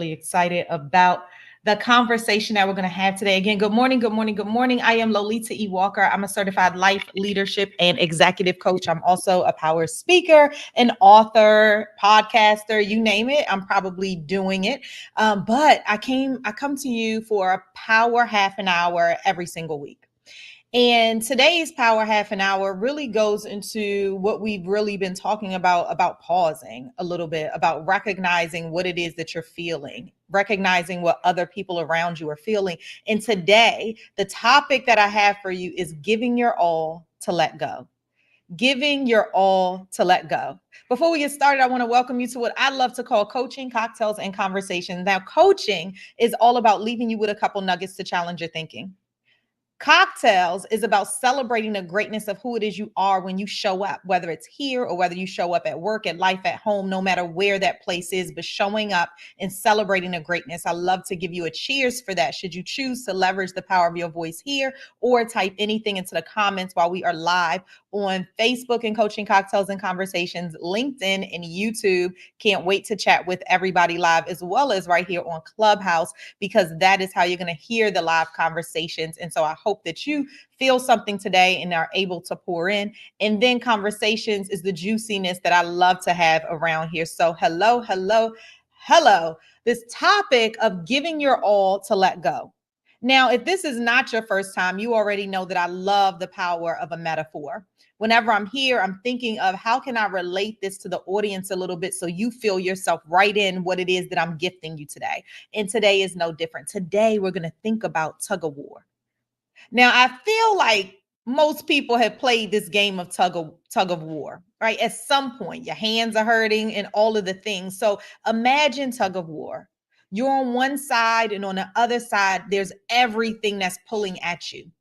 really excited about the conversation that we're going to have today. Again, good morning, good morning, good morning. I am Lolita E. Walker. I'm a certified life, leadership, and executive coach. I'm also a power speaker, an author, podcaster, you name it. I'm probably doing it. But I come to you for a power half an hour every single week. And today's power half an hour really goes into what we've really been talking about pausing a little bit, about recognizing what it is that you're feeling, recognizing what other people around you are feeling. And today, the topic that I have for you is giving your all to let go. Giving your all to let go. Before we get started, I want to welcome you to what I love to call coaching, cocktails, and conversations. Now, coaching is all about leaving you with a couple nuggets to challenge your thinking. Cocktails is about celebrating the greatness of who it is you are when you show up, whether it's here or whether you show up at work, at life, at home, no matter where that place is, but showing up and celebrating the greatness. I love to give you a cheers for that. Should you choose to leverage the power of your voice here or type anything into the comments while we are live on Facebook and Coaching Cocktails and Conversations, LinkedIn, and YouTube. Can't wait to chat with everybody live as well as right here on Clubhouse, because that is how you're going to hear the live conversations. And so I hope that you feel something today and are able to pour in. And then conversations is the juiciness that I love to have around here. So hello, hello, hello. This topic of giving your all to let go. Now, if this is not your first time, you already know that I love the power of a metaphor. Whenever I'm here, I'm thinking of how can I relate this to the audience a little bit so you feel yourself right in what it is that I'm gifting you today. And today is no different. Today, we're going to think about tug of war. Now, I feel like most people have played this game of tug of war, right? At some point, your hands are hurting and all of the things. So imagine tug of war. You're on one side, and on the other side, there's everything that's pulling at you.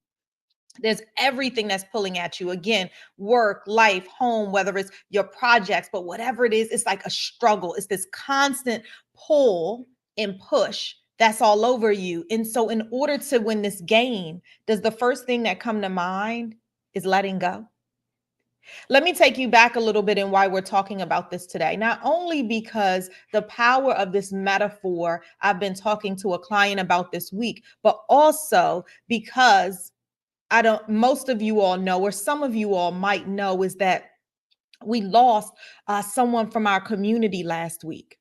There's everything that's pulling at you. Again, work, life, home, whether it's your projects, but whatever it is, it's like a struggle. It's this constant pull and push that's all over you. And so in order to win this game, does the first thing that come to mind is letting go? Let me take you back a little bit and why we're talking about this today. Not only because the power of this metaphor, I've been talking to a client about this week, but also because most of you all know, or some of you all might know, is that we lost someone from our community last week.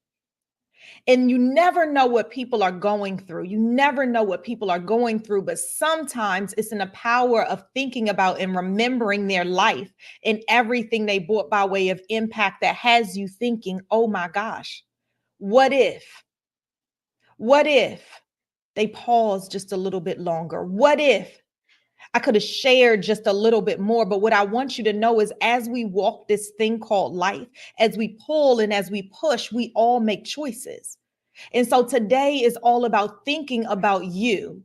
And you never know what people are going through. You never know what people are going through, but sometimes it's in the power of thinking about and remembering their life and everything they brought by way of impact that has you thinking, oh my gosh, what if? What if they pause just a little bit longer? What if I could have shared just a little bit more? But what I want you to know is as we walk this thing called life, as we pull and as we push, we all make choices. And so today is all about thinking about you,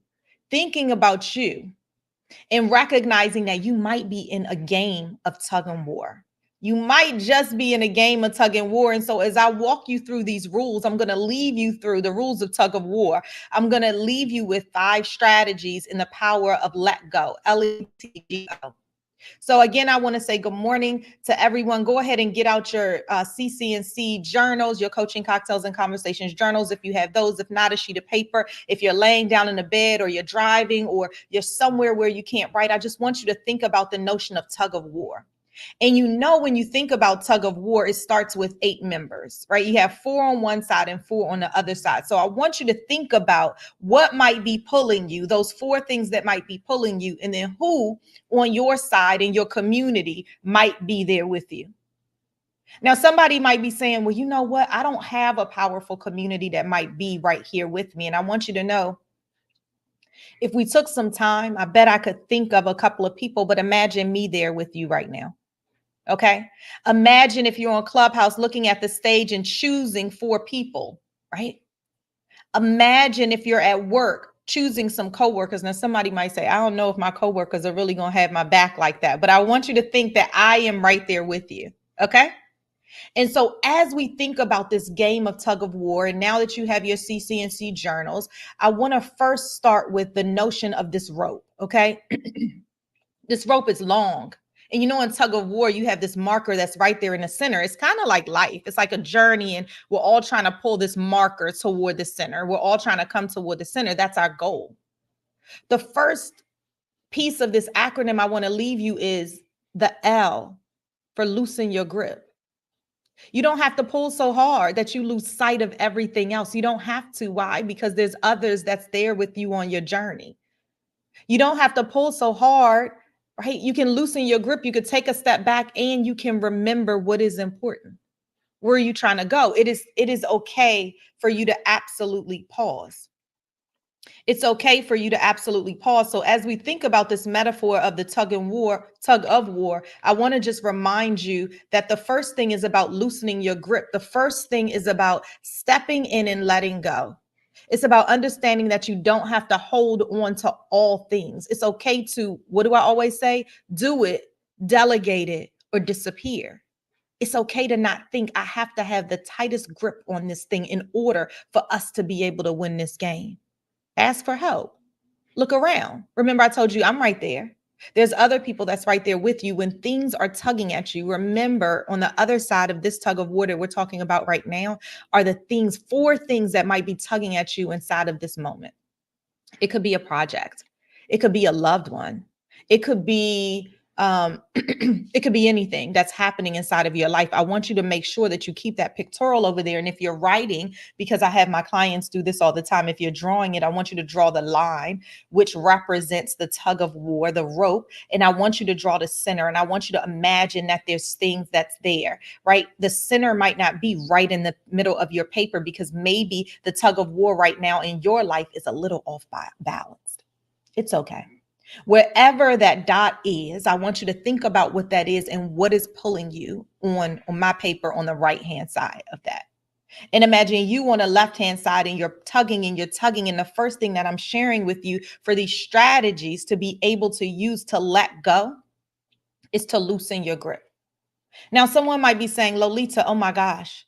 and recognizing that you might be in a game of tug and war. You might just be in a game of tug and war. And so as I walk you through these rules, I'm going to leave you through the rules of tug of war. I'm going to leave you with 5 strategies in the power of let go, LETGO. So again, I want to say good morning to everyone. Go ahead and get out your CCNC journals, your Coaching Cocktails and Conversations journals, if you have those. If not, a sheet of paper. If you're laying down in the bed or you're driving or you're somewhere where you can't write, I just want you to think about the notion of tug of war. And you know, when you think about tug of war, it starts with 8 members, right? You have 4 on one side and 4 on the other side. So I want you to think about what might be pulling you, those 4 things that might be pulling you, and then who on your side in your community might be there with you. Now, somebody might be saying, well, you know what? I don't have a powerful community that might be right here with me. And I want you to know, if we took some time, I bet I could think of a couple of people, but imagine me there with you right now. Okay. Imagine if you're on Clubhouse looking at the stage and choosing 4 people, right? Imagine if you're at work choosing some coworkers. Now, somebody might say, I don't know if my coworkers are really going to have my back like that, but I want you to think that I am right there with you. Okay. And so as we think about this game of tug of war, and now that you have your CCNC journals, I want to first start with the notion of this rope. Okay. This rope is long. And in tug of war, you have this marker that's right there in the center. It's kind of like life. It's like a journey, and we're all trying to pull this marker toward the center. We're all trying to come toward the center. That's our goal. The first piece of this acronym I want to leave you is the L for loosen your grip. You don't have to pull so hard that you lose sight of everything else. You don't have to. Why? Because there's others that's there with you on your journey. You don't have to pull so hard, right? You can loosen your grip. You could take a step back and you can remember what is important. Where are you trying to go? It is okay for you to absolutely pause. It's okay for you to absolutely pause. So as we think about this metaphor of the tug of war, I want to just remind you that the first thing is about loosening your grip. The first thing is about stepping in and letting go. It's about understanding that you don't have to hold on to all things. It's okay to, what do I always say? Do it, delegate it, or disappear. It's okay to not think I have to have the tightest grip on this thing in order for us to be able to win this game. Ask for help. Look around. Remember, I told you I'm right there. There's other people that's right there with you when things are tugging at you. Remember, on the other side of this tug of war that we're talking about right now are the things, 4 things that might be tugging at you inside of this moment. It could be a project. It could be a loved one. It could be it could be anything that's happening inside of your life. I want you to make sure that you keep that pictorial over there. And if you're writing, because I have my clients do this all the time, if you're drawing it, I want you to draw the line, which represents the tug of war, the rope. And I want you to draw the center. And I want you to imagine that there's things that's there, right? The center might not be right in the middle of your paper because maybe the tug of war right now in your life is a little off balanced. It's okay. Wherever that dot is, I want you to think about what that is and what is pulling you on my paper on the right-hand side of that. And imagine you on the left-hand side and you're tugging and you're tugging. And the first thing that I'm sharing with you for these strategies to be able to use to let go is to loosen your grip. Now, someone might be saying, Lolita, oh my gosh,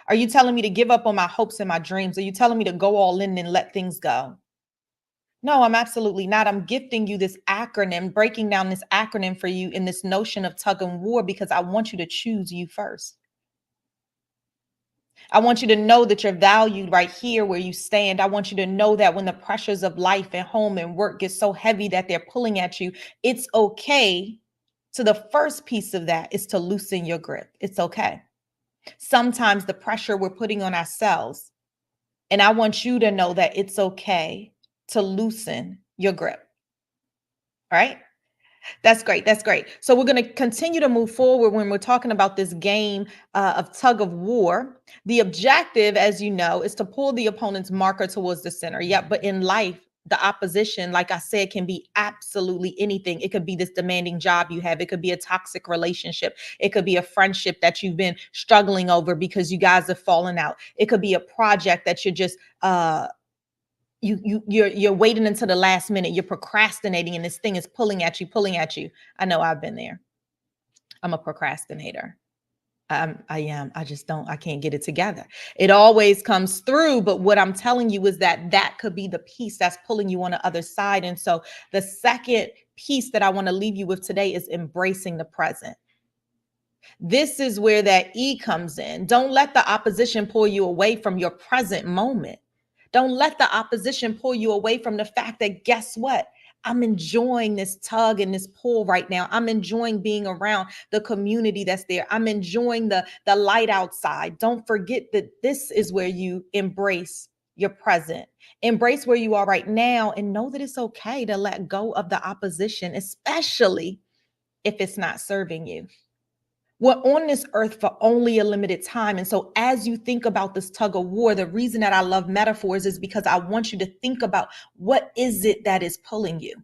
are you telling me to give up on my hopes and my dreams? Are you telling me to go all in and let things go? No, I'm absolutely not. I'm gifting you this acronym, breaking down this acronym for you in this notion of tug and war because I want you to choose you first. I want you to know that you're valued right here where you stand. I want you to know that when the pressures of life and home and work get so heavy that they're pulling at you, it's okay. So the first piece of that is to loosen your grip. It's okay. Sometimes the pressure we're putting on ourselves, and I want you to know that it's okay to loosen your grip. All right. That's great. That's great. So we're going to continue to move forward when we're talking about this game of tug of war. The objective, as you know, is to pull the opponent's marker towards the center. Yeah, but in life, the opposition, like I said, can be absolutely anything. It could be this demanding job you have. It could be a toxic relationship. It could be a friendship that you've been struggling over because you guys have fallen out. It could be a project that you're just you're waiting until the last minute. You're procrastinating and this thing is pulling at you. I know I've been there. I'm a procrastinator. I am. I can't get it together. It always comes through. But what I'm telling you is that could be the piece that's pulling you on the other side. And so the second piece that I want to leave you with today is embracing the present. This is where that E comes in. Don't let the opposition pull you away from your present moment. Don't let the opposition pull you away from the fact that, guess what? I'm enjoying this tug and this pull right now. I'm enjoying being around the community that's there. I'm enjoying the light outside. Don't forget that this is where you embrace your present. Embrace where you are right now and know that it's okay to let go of the opposition, especially if it's not serving you. We're on this earth for only a limited time. And so as you think about this tug of war, the reason that I love metaphors is because I want you to think about what is it that is pulling you.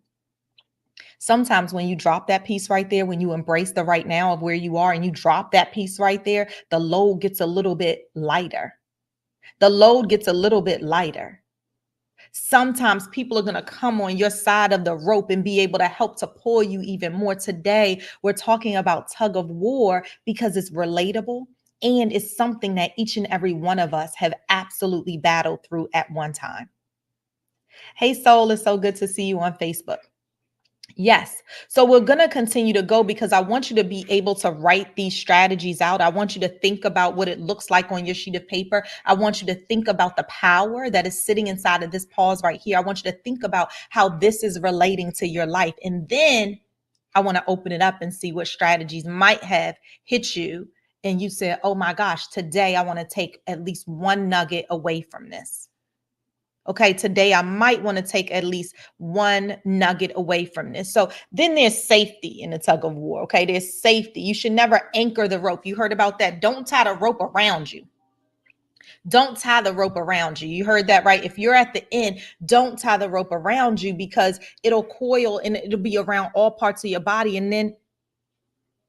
Sometimes when you drop that piece right there, when you embrace the right now of where you are and you drop that piece right there, the load gets a little bit lighter. The load gets a little bit lighter. Sometimes people are going to come on your side of the rope and be able to help to pull you even more. Today, we're talking about tug of war because it's relatable and it's something that each and every one of us have absolutely battled through at one time. Hey, Soul, it's so good to see you on Facebook. Yes. So we're going to continue to go because I want you to be able to write these strategies out. I want you to think about what it looks like on your sheet of paper. I want you to think about the power that is sitting inside of this pause right here. I want you to think about how this is relating to your life. And then I want to open it up and see what strategies might have hit you. And you said, oh my gosh, today I want to take at least one nugget away from this. Okay, today I might want to take at least one nugget away from this. So then there's safety in the tug of war. Okay, there's safety. You should never anchor the rope. You heard about that. Don't tie the rope around you. Don't tie the rope around you. You heard that right. If you're at the end, don't tie the rope around you because it'll coil and it'll be around all parts of your body. And then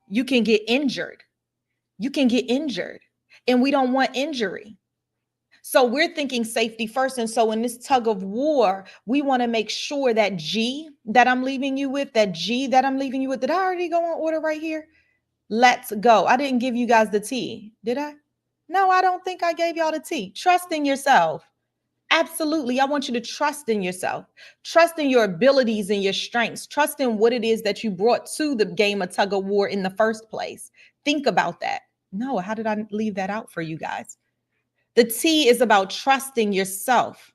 you can get injured. You can get injured. And we don't want injury. So we're thinking safety first. And so in this tug of war, we want to make sure that G that I'm leaving you with, that G that I'm leaving you with, did I already go on order right here? Let's go. I didn't give you guys the T, did I? No, I don't think I gave y'all the T. Trust in yourself. Absolutely. I want you to trust in yourself, trust in your abilities and your strengths, trust in what it is that you brought to the game of tug of war in the first place. Think about that. No, how did I leave that out for you guys? The T is about trusting yourself.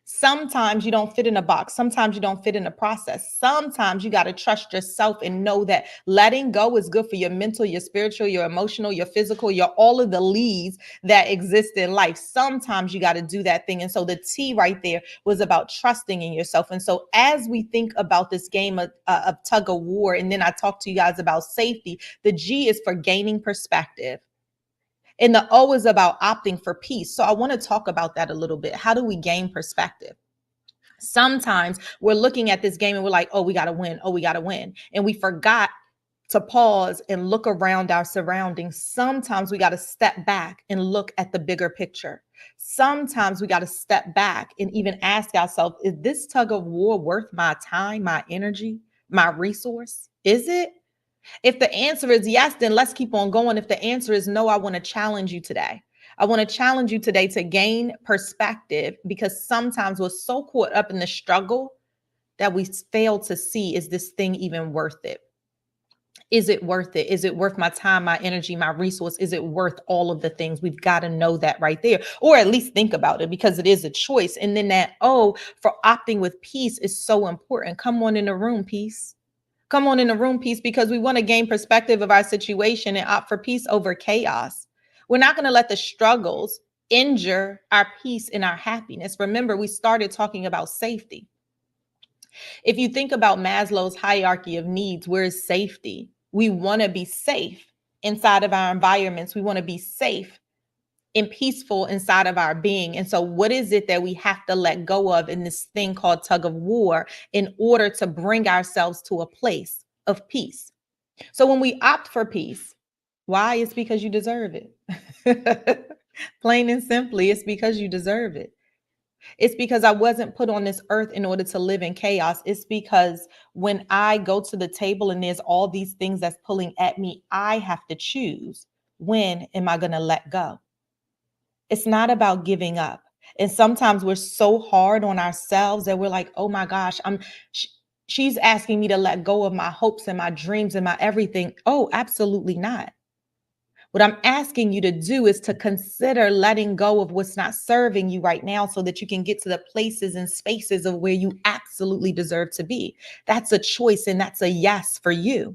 Sometimes you don't fit in a box. Sometimes you don't fit in a process. Sometimes you got to trust yourself and know that letting go is good for your mental, your spiritual, your emotional, your physical, your all of the leads that exist in life. Sometimes you got to do that thing. And so the T right there was about trusting in yourself. And so as we think about this game of tug of war, and then I talk to you guys about safety, the G is for gaining perspective. And the O is about opting for peace. So I want to talk about that a little bit. How do we gain perspective? Sometimes we're looking at this game and we're like, oh, we got to win. Oh, we got to win. And we forgot to pause and look around our surroundings. Sometimes we got to step back and look at the bigger picture. Sometimes we got to step back and even ask ourselves, is this tug of war worth my time, my energy, my resource? Is it? If the answer is yes, then let's keep on going. If the answer is no, I want to challenge you today. I want to challenge you today to gain perspective because sometimes we're so caught up in the struggle that we fail to see, is this thing even worth it? Is it worth it? Is it worth my time, my energy, my resource? Is it worth all of the things? We've got to know that right there, or at least think about it because it is a choice. And then that O for opting with peace is so important. Come on in the room, peace. Come on in the room, peace, because we want to gain perspective of our situation and opt for peace over chaos. We're not going to let the struggles injure our peace and our happiness. Remember, we started talking about safety. If you think about Maslow's hierarchy of needs, where is safety? We want to be safe inside of our environments. We want to be safe and peaceful inside of our being. And so what is it that we have to let go of in this thing called tug of war in order to bring ourselves to a place of peace? So when we opt for peace, why? It's because you deserve it. Plain and simply, it's because you deserve it. It's because I wasn't put on this earth in order to live in chaos. It's because when I go to the table and there's all these things that's pulling at me, I have to choose, when am I going to let go? It's not about giving up. And sometimes we're so hard on ourselves that we're like, oh my gosh, she's asking me to let go of my hopes and my dreams and my everything. Oh, absolutely not. What I'm asking you to do is to consider letting go of what's not serving you right now so that you can get to the places and spaces of where you absolutely deserve to be. That's a choice and that's a yes for you.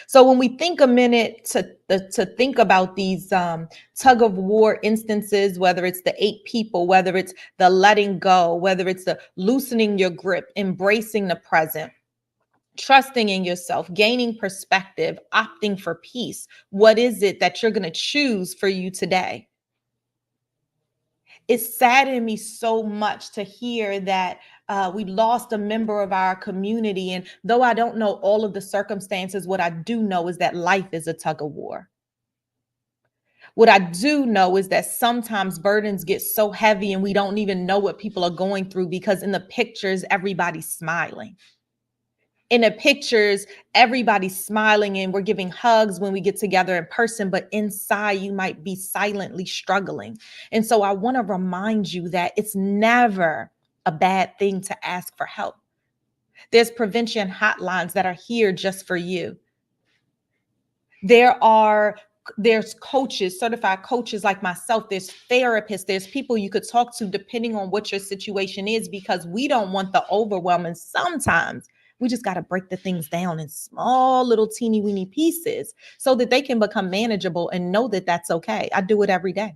So when we think a minute to think about these tug of war instances, whether it's the 8 people, whether it's the letting go, whether it's the loosening your grip, embracing the present, trusting in yourself, gaining perspective, opting for peace, what is it that you're going to choose for you today? It saddened me so much to hear that we lost a member of our community. And though I don't know all of the circumstances, what I do know is that life is a tug of war. What I do know is that sometimes burdens get so heavy and we don't even know what people are going through because in the pictures, everybody's smiling. In the pictures, everybody's smiling and we're giving hugs when we get together in person, but inside you might be silently struggling. And so I want to remind you that it's never a bad thing to ask for help. There's prevention hotlines that are here just for you. There's coaches, certified coaches like myself. There's therapists. There's people you could talk to depending on what your situation is, because we don't want the overwhelm. And sometimes we just got to break the things down in small little teeny weeny pieces so that they can become manageable, and know that that's okay. I do it every day.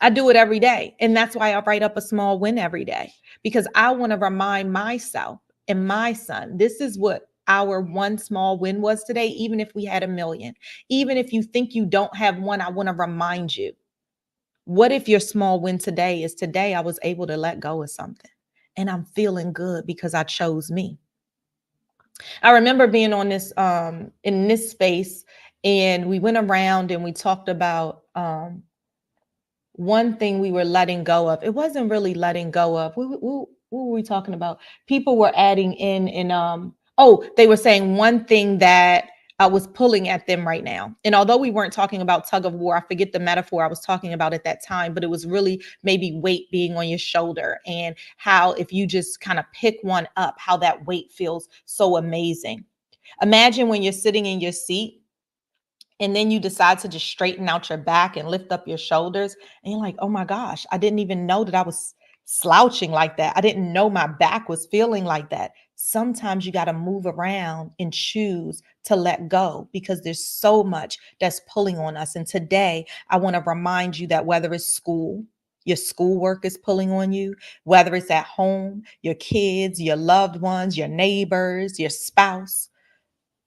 I do it every day. And that's why I write up a small win every day, because I want to remind myself and my son, this is what our one small win was today. Even if we had a million, even if you think you don't have one, I want to remind you, what if your small win today is, today I was able to let go of something and I'm feeling good because I chose me. I remember being on this in this space, and we went around and we talked about one thing we were letting go of. It wasn't really letting go of. What were we talking about? People were adding in, and they were saying one thing that was pulling at them right now. And although we weren't talking about tug of war, I forget the metaphor I was talking about at that time, but it was really maybe weight being on your shoulder, and how if you just kind of pick one up, how that weight feels so amazing. Imagine when you're sitting in your seat and then you decide to just straighten out your back and lift up your shoulders, and you're like, oh my gosh, I didn't even know that I was slouching like that. I didn't know my back was feeling like that. Sometimes you got to move around and choose to let go, because there's so much that's pulling on us. And today I want to remind you that whether it's school, your schoolwork is pulling on you, whether it's at home, your kids, your loved ones, your neighbors, your spouse,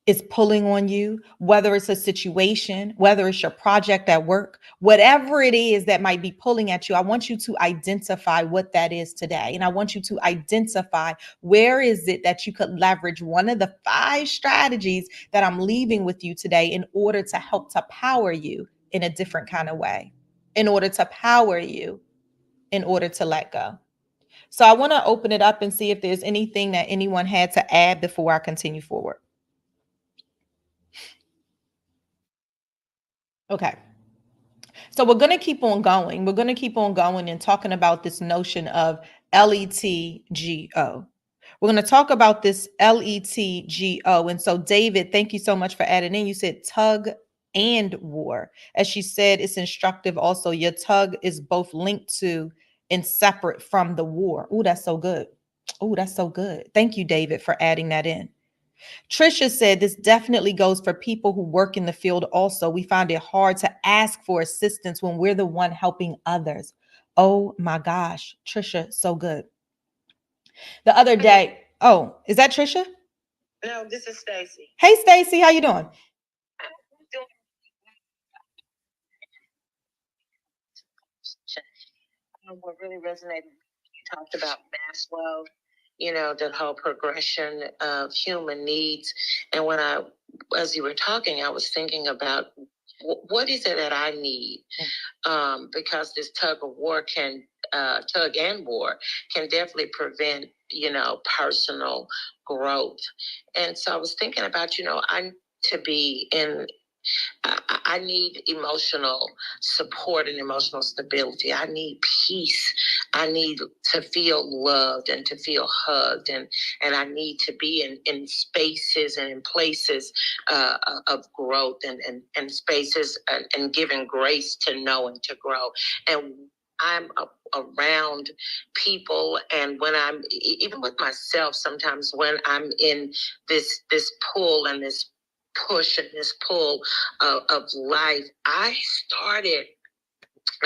is pulling on you, whether it's a situation, whether it's your project at work, whatever it is that might be pulling at you, I want you to identify what that is today. And I want you to identify, where is it that you could leverage one of the 5 strategies that I'm leaving with you today, in order to help to power you in a different kind of way, in order to power you, in order to let go. So I want to open it up and see if there's anything that anyone had to add before I continue forward. Okay. So we're going to keep on going. We're going to keep on going and talking about this notion of LETGO. We're going to talk about this LETGO. And so, David, thank you so much for adding in. You said tug and war. As she said, it's instructive also. Your tug is both linked to and separate from the war. Oh, that's so good. Oh, that's so good. Thank you, David, for adding that in. Trisha said this definitely goes for people who work in the field also. We find it hard to ask for assistance when we're the one helping others. Oh my gosh, Trisha, so good. The other day, oh, is that Trisha? No, this is Stacy. Hey Stacy, how you doing? What really resonated, you talked about Maslow, the whole progression of human needs. And as you were talking, I was thinking about what is it that I need? Because this tug and war can definitely prevent, personal growth. And so I was thinking about, I to be in I need emotional support and emotional stability. I need peace. I need to feel loved and to feel hugged. And I need to be in spaces and in places of growth and spaces and given grace to know and to grow. And I'm around people, and when I'm even with myself, sometimes when I'm in this pull and this push and this pull of life, I'm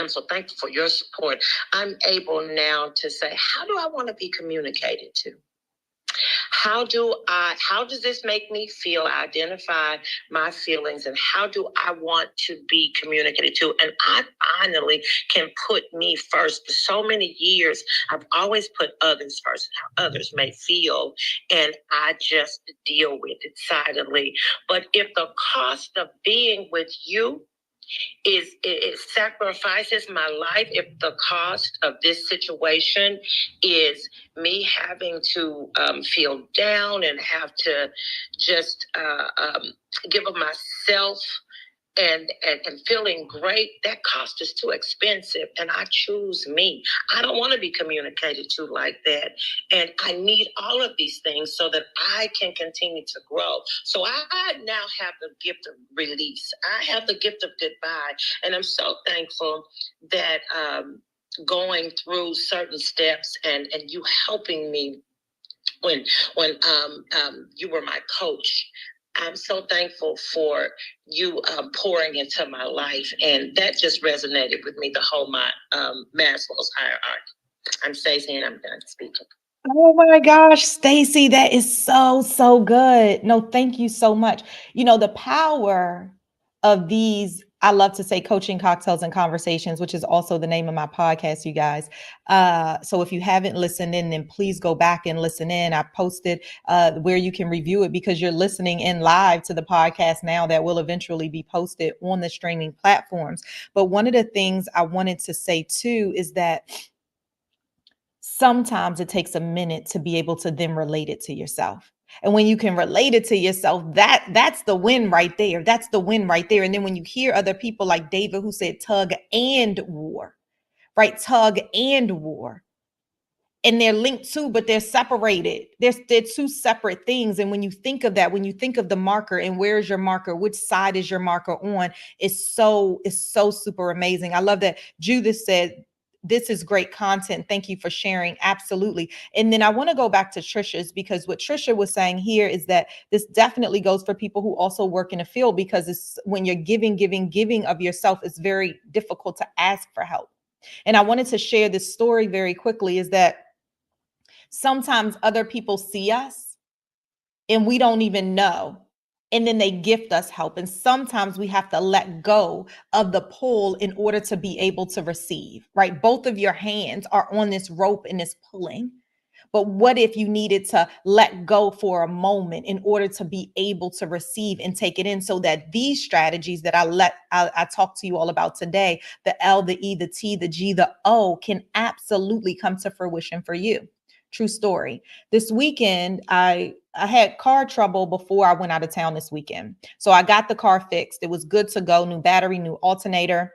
so thankful for your support. I'm able now to say, how do I want to be communicated to? How does this make me feel? Identify my feelings, and how do I want to be communicated to? And I finally can put me first. For so many years, I've always put others first, how others may feel, and I just deal with it silently. But if the cost of being with you it sacrifices my life, if the cost of this situation is me having to feel down and have to just give of myself and feeling great, that cost is too expensive. And I choose me. I don't want to be communicated to like that. And I need all of these things so that I can continue to grow. So I now have the gift of release. I have the gift of goodbye. And I'm so thankful that going through certain steps and you helping me when you were my coach. I'm so thankful for you pouring into my life, and that just resonated with me. The whole my Maslow's hierarchy. I'm Stacey, and I'm done speaking. Oh my gosh, Stacy, that is so good. No, thank you so much. You know, the power of these, I love to say coaching cocktails and conversations, which is also the name of my podcast, you guys. So if you haven't listened in, then please go back and listen in. I posted where you can review it because you're listening in live to the podcast now that will eventually be posted on the streaming platforms. But one of the things I wanted to say too is that sometimes it takes a minute to be able to then relate it to yourself. And when you can relate it to yourself, that's the win right there. That's the win right there. And then when you hear other people like David who said tug and war, right? Tug and war. And they're linked too, but they're separated. They're two separate things. And when you think of that, when you think of the marker and where is your marker, which side is your marker on, it's so super amazing. I love that Judith said, this is great content. Thank you for sharing. Absolutely. And then I want to go back to Trisha's, because what Trisha was saying here is that this definitely goes for people who also work in a field, because it's when you're giving of yourself, it's very difficult to ask for help. And I wanted to share this story very quickly, is that sometimes other people see us and we don't even know. And then they gift us help. And sometimes we have to let go of the pull in order to be able to receive, right? Both of your hands are on this rope and it's pulling. But what if you needed to let go for a moment in order to be able to receive and take it in, so that these strategies that I talked to you all about today, the L, the E, the T, the G, the O, can absolutely come to fruition for you. True story. This weekend, I had car trouble before I went out of town this weekend. So I got the car fixed. It was good to go. New battery, new alternator.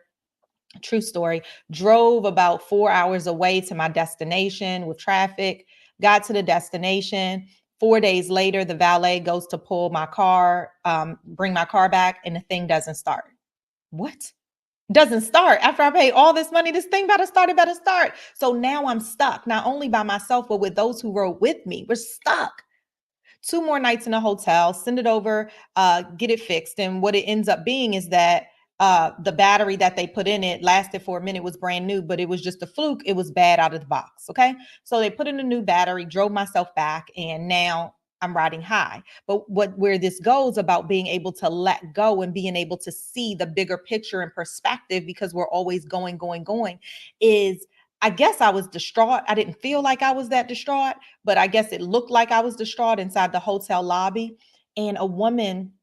True story. Drove about 4 hours away to my destination with traffic. Got to the destination. 4 days later, the valet goes to pull my car, bring my car back, and the thing doesn't start. What? Doesn't start after I pay all this money. This thing better start. It better start. So now I'm stuck, not only by myself, but with those who rode with me. We're stuck. 2 more nights in a hotel, send it over, get it fixed. And what it ends up being is that the battery that they put in it lasted for a minute, was brand new, but it was just a fluke. It was bad out of the box. Okay. So they put in a new battery, drove myself back, and now I'm riding high. But where this goes about being able to let go and being able to see the bigger picture and perspective, because we're always going, is, I guess I was distraught. I didn't feel like I was that distraught, but I guess it looked like I was distraught inside the hotel lobby. And a woman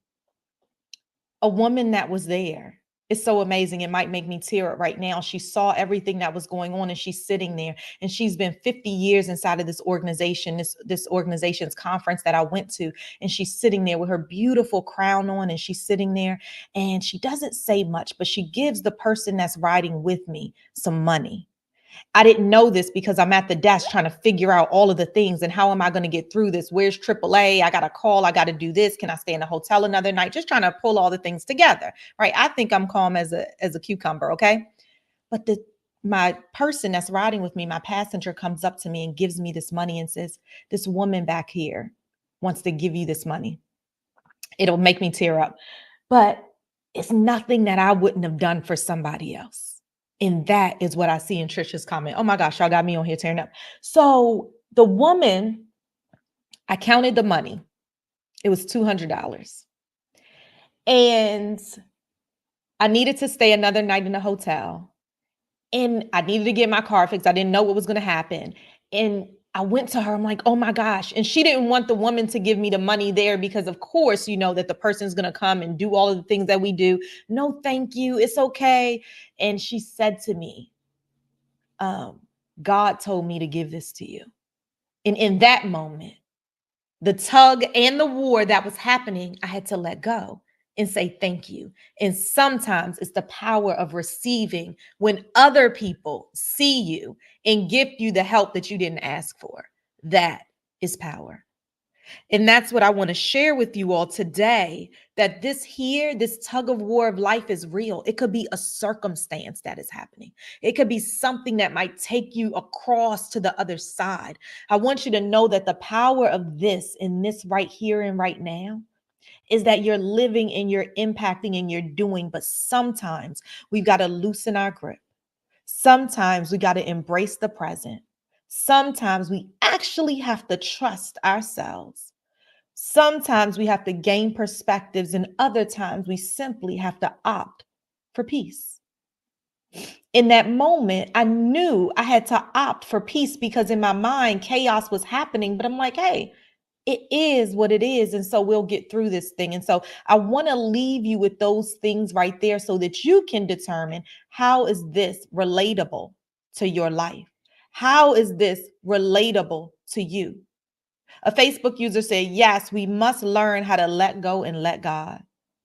that was there, it's so amazing. It might make me tear up right now. She saw everything that was going on, and she's sitting there, and she's been 50 years inside of this organization, this organization's conference that I went to. And she's sitting there with her beautiful crown on, and she's sitting there, and she doesn't say much, but she gives the person that's riding with me some money. I didn't know this because I'm at the desk trying to figure out all of the things and how am I going to get through this? Where's AAA? I got to call. I got to do this. Can I stay in a hotel another night? Just trying to pull all the things together, right? I think I'm calm as a cucumber, okay? But my person that's riding with me, my passenger, comes up to me and gives me this money and says, "This woman back here wants to give you this money." It'll make me tear up, but it's nothing that I wouldn't have done for somebody else. And that is what I see in Trisha's comment. Oh my gosh, y'all got me on here tearing up. So the woman, I counted the money. It was $200. And I needed to stay another night in the hotel. And I needed to get my car fixed. I didn't know what was going to happen. And I went to her. I'm like, oh my gosh. And she didn't want the woman to give me the money there because, of course, you know that the person's going to come and do all of the things that we do. No, thank you. It's okay. And she said to me, God told me to give this to you. And in that moment, the tug and the war that was happening, I had to let go. and say thank you. And sometimes it's the power of receiving when other people see you and give you the help that you didn't ask for. That is power. And that's what I want to share with you all today, that this tug of war of life is real. It could be a circumstance that is happening. It could be something that might take you across to the other side. I want you to know that the power of this in this right here and right now is that you're living and you're impacting and you're doing. But sometimes we've got to loosen our grip. Sometimes we got to embrace the present. Sometimes we actually have to trust ourselves. Sometimes we have to gain perspectives, and other times we simply have to opt for peace. In that moment, I knew I had to opt for peace because in my mind, chaos was happening. But I'm like, hey, it is what it is. And so we'll get through this thing. And so I want to leave you with those things right there so that you can determine, how is this relatable to your life? How is this relatable to you? A Facebook user said, yes, we must learn how to let go and let God.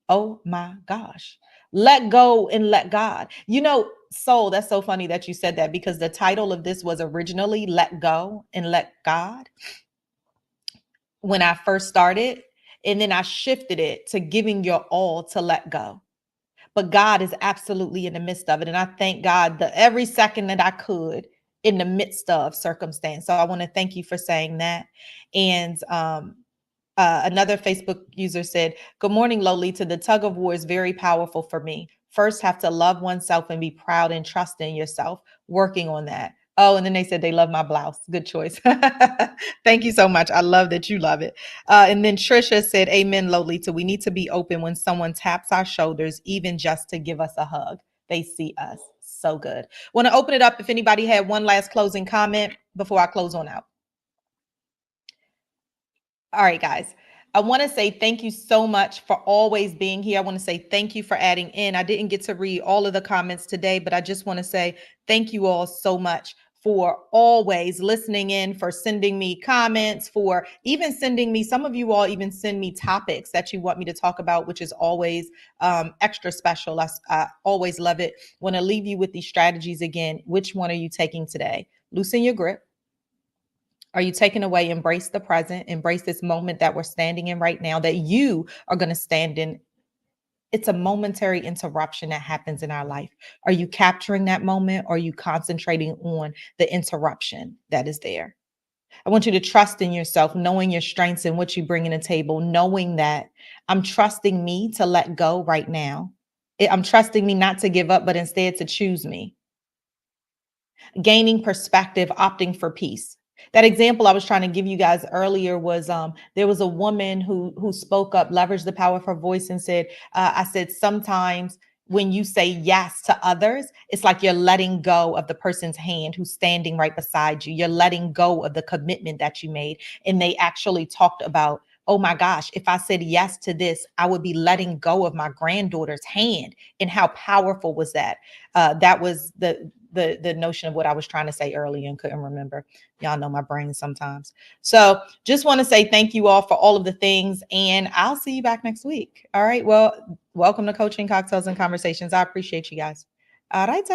Oh my gosh. Let go and let God. You know, Soul, that's so funny that you said that, because the title of this was originally Let Go and Let God when I first started. And then I shifted it to Giving Your All to Let Go. But God is absolutely in the midst of it. And I thank God that every second that I could in the midst of circumstance. So I want to thank you for saying that. And another Facebook user said, good morning, Lolita. The tug of war is very powerful for me. First, have to love oneself and be proud and trust in yourself. Working on that. Oh, and then they said they love my blouse. Good choice. Thank you so much. I love that you love it. And then Trisha said, amen, Lolita. We need to be open when someone taps our shoulders, even just to give us a hug. They see us. So good. Want to open it up if anybody had one last closing comment before I close on out. All right, guys. I want to say thank you so much for always being here. I want to say thank you for adding in. I didn't get to read all of the comments today, but I just want to say thank you all so much for always listening in, for sending me comments, for even sending me, some of you all even send me topics that you want me to talk about, which is always extra special. I always love it. Want to leave you with these strategies again. Which one are you taking today? Loosen your grip. Are you taking away? Embrace the present, embrace this moment that we're standing in right now, that you are going to stand in. It's a momentary interruption that happens in our life. Are you capturing that moment, or are you concentrating on the interruption that is there? I want you to trust in yourself, knowing your strengths and what you bring in the table, knowing that I'm trusting me to let go right now. I'm trusting me not to give up, but instead to choose me. Gaining perspective, opting for peace. That example I was trying to give you guys earlier was there was a woman who spoke up, leveraged the power of her voice, and said, I said, sometimes when you say yes to others, it's like you're letting go of the person's hand who's standing right beside you. You're letting go of the commitment that you made. And they actually talked about, oh my gosh, if I said yes to this, I would be letting go of my granddaughter's hand. And how powerful was that? That was the notion of what I was trying to say earlier and couldn't remember. Y'all know my brain sometimes. So just want to say thank you all for all of the things, and I'll see you back next week. All right. Well, welcome to Coaching Cocktails and Conversations. I appreciate you guys. All right.